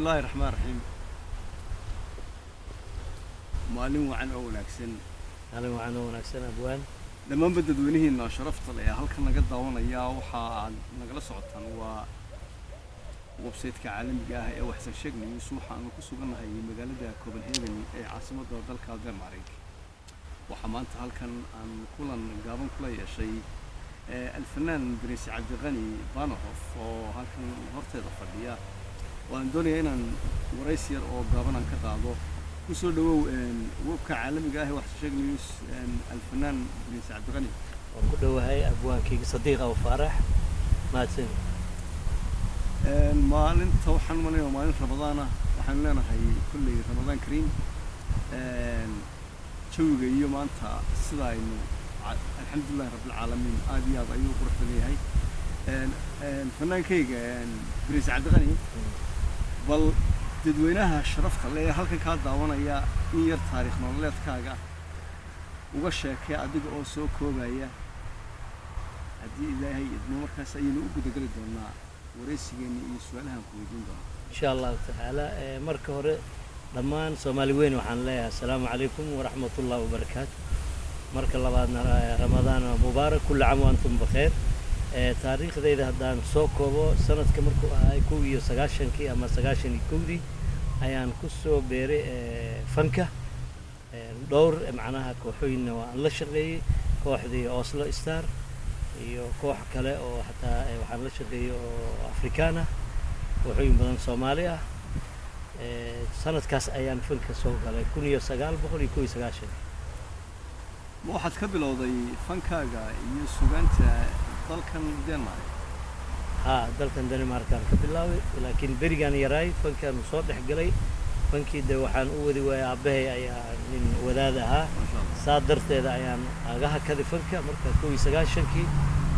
الله الرحمن الرحيم. maalin wacan oo wanaagsan maalin wacan oo wanaagsan abwaan dhammaan dadweynihiina sharafta leh halkan naga daawanaya waxa aad nagala socotaan waa website-ka caalamiga ah ee waxsan sheegnay waxaanu ku suganahay magaalada Copenhagen ee caasimadda dalka Denmark. waxa maanta halkan aan kulan gaaban kula yeeshay الفنان برنس عبد الغني بانوف oo halkan horteeda fadhiya waan doonayaa inaan warays yar oo gaaban aan ka qaado ku soo dhawow webka caalamiga ah wax sheegnay الفنان برنس عبد الغني oo ku dhawahay abwaankayga Sadiq Aw Faarax maadsan maalinta waxaan maleeyaa maalin Ramadaan ah waxaan leenahay kulli Ramadaan Kariim jawiga iyo maanta sida aynu الحمد لله رب العالمين آدي هذا أيوه قرح لي هاي الفنان كيجا برنس عبد الغني بل تدوينها شرفت اللي هالك كذا وانا يا إير تاريخ نولات كاجا وقشة كأدق أو سو كوبايا هدي إذا هي مركز سينو وجود قريب دونا ورئيسيني يسولها كويدين دونا إن شاء الله تعالى مركز ضمان سومالي وين وحن لها السلام عليكم ورحمة الله وبركاته marka labaadna Ramadaan mubaarak kullu aam wa antum bikhair taariikhdayda haddaan soo koobo sanadka markuu ahaa 1990kii ama 91kii ayaan ku soo beeray fanka dhowr macnaha kooxooyinna waan la shaqeeyay kooxdii Oslo Star iyo koox kale oo xataa waxaan la shaqeeyay oo Afrikaana kooxooyin badan Soomaali ah sanadkaas ayaan fanka soo galay 1991 waxaad ka bilowday fankaaga iyo suugaanta dalkan Denmark dalkan Denmark aan ka bilaaway laakiin berigan yaray fankan soo dhaxgalay fankida waxaan u wadi waayay abahay ayaa nin wadaad ahaa saadarteeda ayaan agaha ka fanka marka 1990kii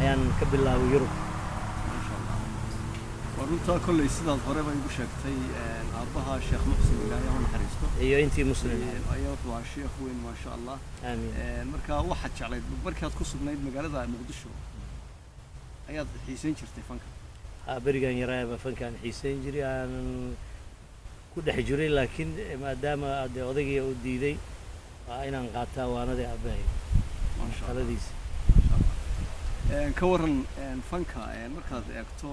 ayaan ka bilaaway Yurub runta kulli sidaad hore bay ugu sheegtay aabaha Sheekh Muxsin Ilaahay oo naxariisto iyo intii muslim ayaa waa sheekh weyn ma sha Allah amiin marka waxaad jeclayd markaad ku sugnayd magaalada Muqdisho ayaad xiisayn jirtay fanka berigan yaray fankan xiisayn jiray aan ku dhex jiray laakiin maadaama odayga uu diiday waa inaan qaataa waanada aabahay ma sha Allah ka waran fanka markaad eegto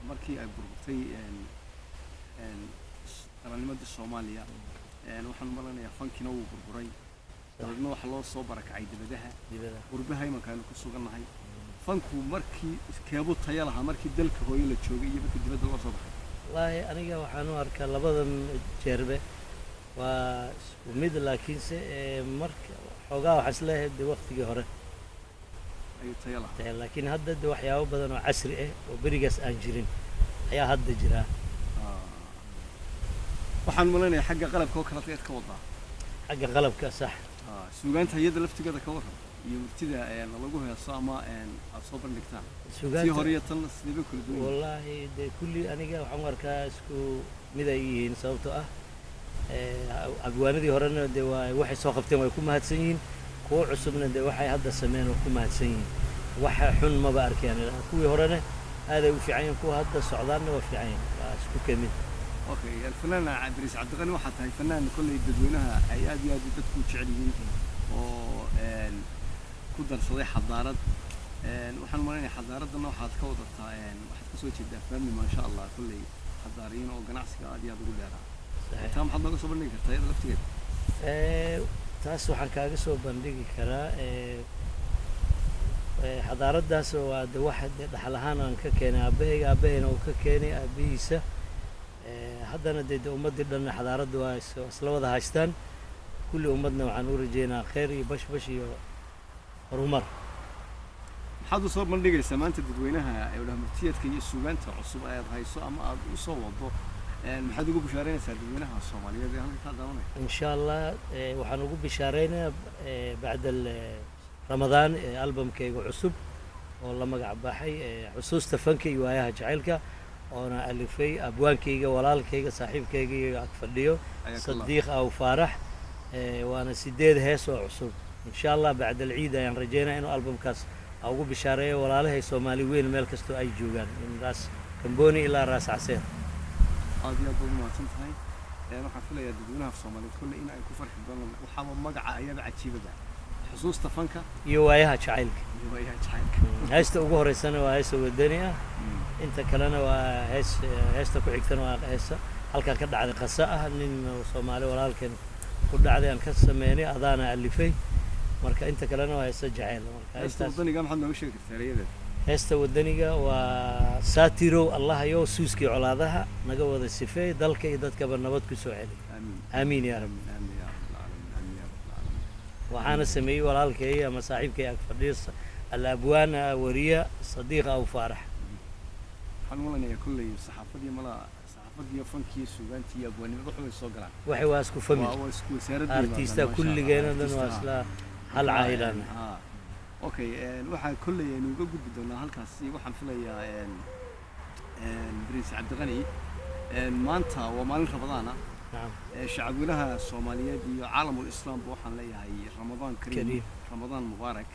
markii ay burburtay qaranimada Soomaaliya waxaan maranayaa fankina uu burburay dadna waxa loo soo barakacay dibadaha qurbaha imankaanu ku suganahay fanku markii keebu tayo lahaa markii dalka hooyo la joogay iyo markii dibadda loo soo baxay wallaahi aniga waxaan u arkaa labadan jeerbe waa mid laakiin se marka xogaa waxa isleeyahay waqtigii hore أي تيلا لكن هذا ده وحياه بدن وعسري وبرجس أنجرين حياه هذا جرا وحن ملنا حق قلب كوكرتيت كوضع حق قلب كصح سوقانت هي دلفت كذا كورها يبتدى يعني لقوها صامة يعني أصوب النكتان في هرية سنبي كل دنيا والله ده كل أنا جا عمر كاسكو مذايين صوته أبواني دي هرنا ده واحد ساقفتين ويكون مهتسين كو عصبنا ده waxay hadda sameeyeen ku mahadsan yihiin waxa xun ma ba arkeen kuwii horena aad u fiican ku hadda socdaana waa fiican isku kamid okay الفنان برنس عبد الغني waxa tahay fanaan kulli dadweynaha ay aad iyo aad dadku jecel yihiin oo ku darsaday xadaarad waxaan maleeyahay xadaaradana waxaad ka wadataa waxaad ka soo jeedaa family ma sha Allah kulli xadaariin oo ganacsiga aad iyo aad ugu dheeraa taam hadda soo bandhigi kartaa iyada laftigeeda taas waxaan kaaga soo bandhigi karaa xadaaradaas oo waxa dhaxal ahaan aan ka keenay aabahayna uu ka keenay aabihiisa haddana ummadii dhan xadaaradu waa isla wada haystaan kulli ummadna waxaan u rajeynaa khayr iyo bashbash iyo horumar maxaad u soo bandhigaysaa maanta dadweynaha ee martiyadka iyo suugaanta cusub ayaad hayso ama aad u soo wado maxaad ugu bishaaraynaysaa dadweynaha Soomaaliyeed ee halka ka daawanaya إن شاء الله waxaan ugu bishaarayna بعد رمضان ألبوم كيغو عصب oo la magac baxay xusuusta fanka iyo waayaha jacaylka oo na alifay abwaankayga walaalkayga saaxiibkayga iyo ag fadhiyo Sadiq Aw Faarax waana 8 hees oo cusub إن شاء الله بعد العيد ayaan rajeynaa inuu albumkaas ugu bishaareeyo walaalahay Soomaali weyn meel kasto ay joogaan in raas Kamboni ilaa raas Caseer aad iyo aad baad umahadsan tahay waxaan filayaa dadweynaha Soomaaliyeed kulle in ay ku farxi doonaan waxaaba magaca ayada cajiibada xusuusta fanka iyo waayaha jacaylka iyo waayaha jacaylka heesta ugu horeysana waa heesta wadani ah inta kalena waa heesta ku xigtana waa heesta halkan ka dhacday qasa ah nin Soomaali walaalkeen ku dhacday aan ka sameeyay adaana alifay marka inta kalena waa heesta jacayl marka heesta wadaniga maxaad nooga sheegi kartaa erayada heesta wadaniga waa saatirow allah iyo suuskii colaadaha naga wada sifeey dalka iyo dadkaba nabad ku soo celi amiin ya rabbi waxaana sameeyay walaalkay ama saaxiibkay ag fadhiisa al-abwaana wariya sadiiqa aw faarax waxaan malanayaa kulley saxaafadii saxaafadii fankii suugaantii abwaanimada waxay soo galaan waxay waa isku famil waa isku wasaaradda artista kulligeena dhan waa isla hal caailan okay waxaan kulley aynu uga gudbi doonaa halkaasi waxaan filayaa Prince Cabdiqani maanta waa maalin Ramadaan نعم shacabweynaha Soomaaliyeed iyo caalamul Islaam waxaan leeyahay Ramadaan Kariim Ramadaan Mubaarak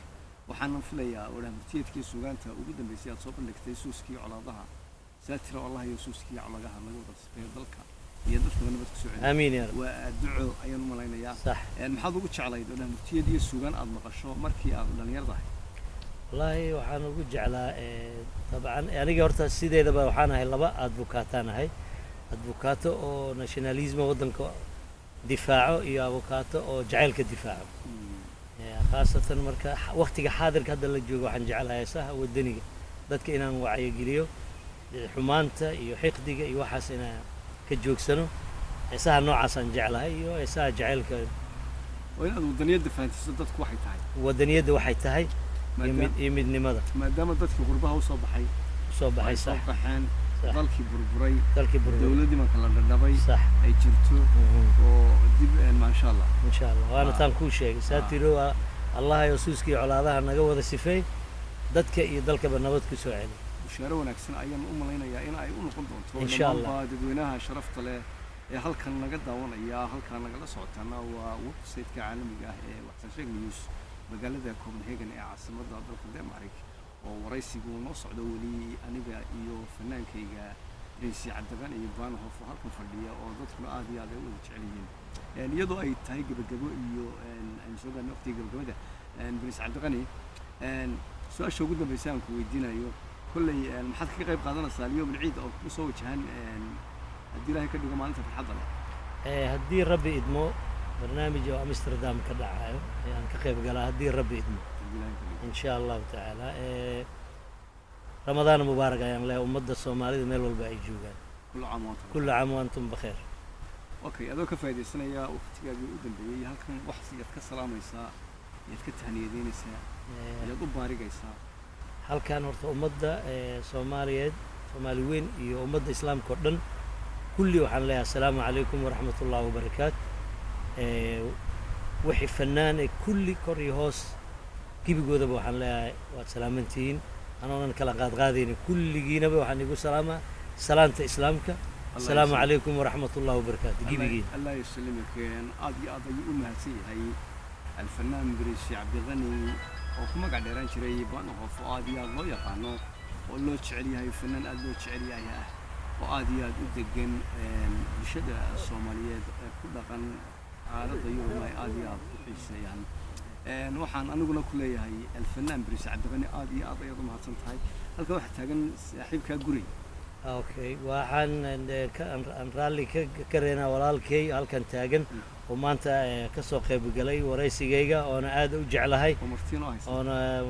waxaan filayaa wadaadtiidkii suugaanta ugu dambeysay aad soo bandhigtay suuskii colaadaha saatira wallahi iyo suuskii colagaha lagu wada sifeeyo dalka iyo dadka nabad ku soo celiyo amiin ya rab waa duco ayaan u malaynayaa صح maxaad ugu jeclayd wadaadtiid iyo suugaan aad maqasho markii aad dhalinyarada wallahi waxaan ugu jeclaa tabcan aniga horta sideedaba waxaan ahay laba advocaataan ahay advocaato oo nationalism wadanka difaaco iyo advocaato oo jacaylka difaaco khaasatan marka waqtiga xaadirka hadda la joogo waxaan jeclahay saha wadaniga dadka inaan wacyi geliyo xumaanta iyo xiqdiga iyo waxaas inaan ka joogsano saha noocaas aan jeclahay iyo saha jacaylka oo inaad wadaniyada fahantiso dadku waxay tahay wadaniyada waxay tahay iyo midnimada maadaama dadka qurbaha u soo baxay sax dalkii burburay dalkii burburay dawladii ma kala dhadhabay صح ay jirto oo dib ma sha Allah waana taan ku sheegay saatiro Allah iyo suuskii colaadaha naga wada sifeey dadka iyo dalkaba nabad ku soo celi bushaaro wanaagsan ayaan u malaynayaa in ay u noqon doonto insha Allah dadweynaha sharafta leh ee halkan naga daawanaya halkan naga la socotana waa website-ka caalamiga ah ee Waxsan Sheeg News magaalada Copenhagen ee caasimadda dalka Denmark oo waraysigu noo socdo wali aniga iyo fanaankayga Prince Cabdiqani iyo Baanhof halkan fadhiya oo dadku aad iyo aad u jecel yihiin iyadoo ay tahay gabagabo iyo aan soo gaarnay waqtiga gabagabada Prince Cabdiqani su'aasha ugu dambaysa aan ku weydiinayo kulley maxaad ka qayb qaadanaysaa اليوم العيد oo ku soo wajahan haddii Ilaahay ka dhigo maalinta farxadda leh haddii rabbi idmo barnaamij oo Amsterdam ka dhacayo ayaan ka qayb galaa haddii rabbi idmo إن شاء الله تعالى رمضان مبارك أيام له أمة الصومالية ميل والباقي جوجان كل عام وأنتم بخير أوكي هذا كفاية السنة يا أختي قبل أودن بي هل كان وحصي يتكسر ما يسا يتكتهني يدين يسا يدوب بارك يسا هل كان ورث أمة صوماليين يو أمة الإسلام كردن كل وحن لها السلام عليكم ورحمة الله وبركاته وحي فنان كل كوري هوس كيبقودا waxaan leeyahay waad salaamantiin anoonan kala qaadqaadeen kulligiinaba waxaan igu salaanta islaamka assalaamu calaykum waraxmatullaahi wabarakaatu gibigiin allah yuslimak aad iyo aad ayuu u mahadsan yahay alfanaan Prince Cabdiqani oo ku magac dheeraan jiray Baanhof aad iyo aad loo yaqaano oo loo jecel yahay fanaan aad loo jecel yahay oo aad iyo aad u degan bulshada Soomaaliyeed ku dhaqan aaladda Yurub aad iyo aad u xiiseeyaan waxaan aniguna ku leeyahay alfanaan Prince Cabdiqani aad iyo aad ayaad u mahadsan tahay halka waxa taagan saaxiibka guri okay waxaan aan raalli ka kareena walaalkay halkan taagan oo maanta ka soo qayb galay waraysigayga oo aad u jeclahay oo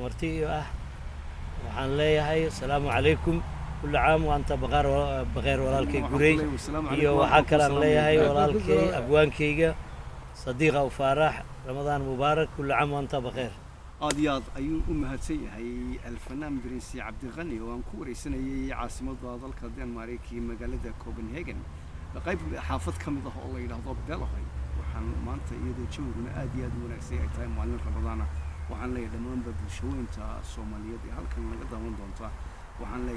marti waxaan leeyahay assalaamu calaykum كل عام وأنت بخير ولالكي قري iyo waxa kale aan leeyahay walaalkay abwaankayga صديقة وفارح رمضان مبارك كل عام وأنت بخير أضياء أيون مهتسي هي الفنان Prince Cabdiqani وأن كوري سنة عاصمة ضالك الدنماركي مقالة كوبنهاجن لقيب حافظ كم ذا الله يرضى بلغي وحن ما أنت يدو تشوفنا أضياء ونكسي أيتام معلن رمضان وحن لي دمان ببشوين تا الصومالية دي هل كنا نقدر ندونتا وحن لي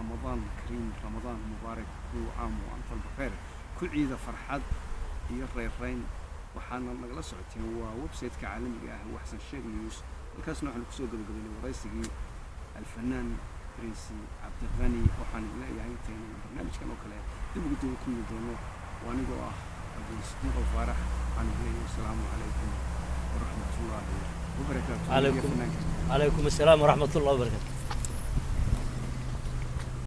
رمضان كريم رمضان مبارك كل عام وأنت بخير كل عيد فرحات يرين waxaana nagala socotay waa website-ka caalamiga ah Waxsan Sheeg News halkaasna waxaan ku soo gabagabeynay waraysigii alfanaan برنسي عبد الغني وحان إلهي تين برنامج كان وكله تبغى تقول كل دونه وأنا جوا أبو صديق الفرح عن إلهي السلام عليكم ورحمة الله وبركاته. عليكم السلام ورحمة الله وبركاته.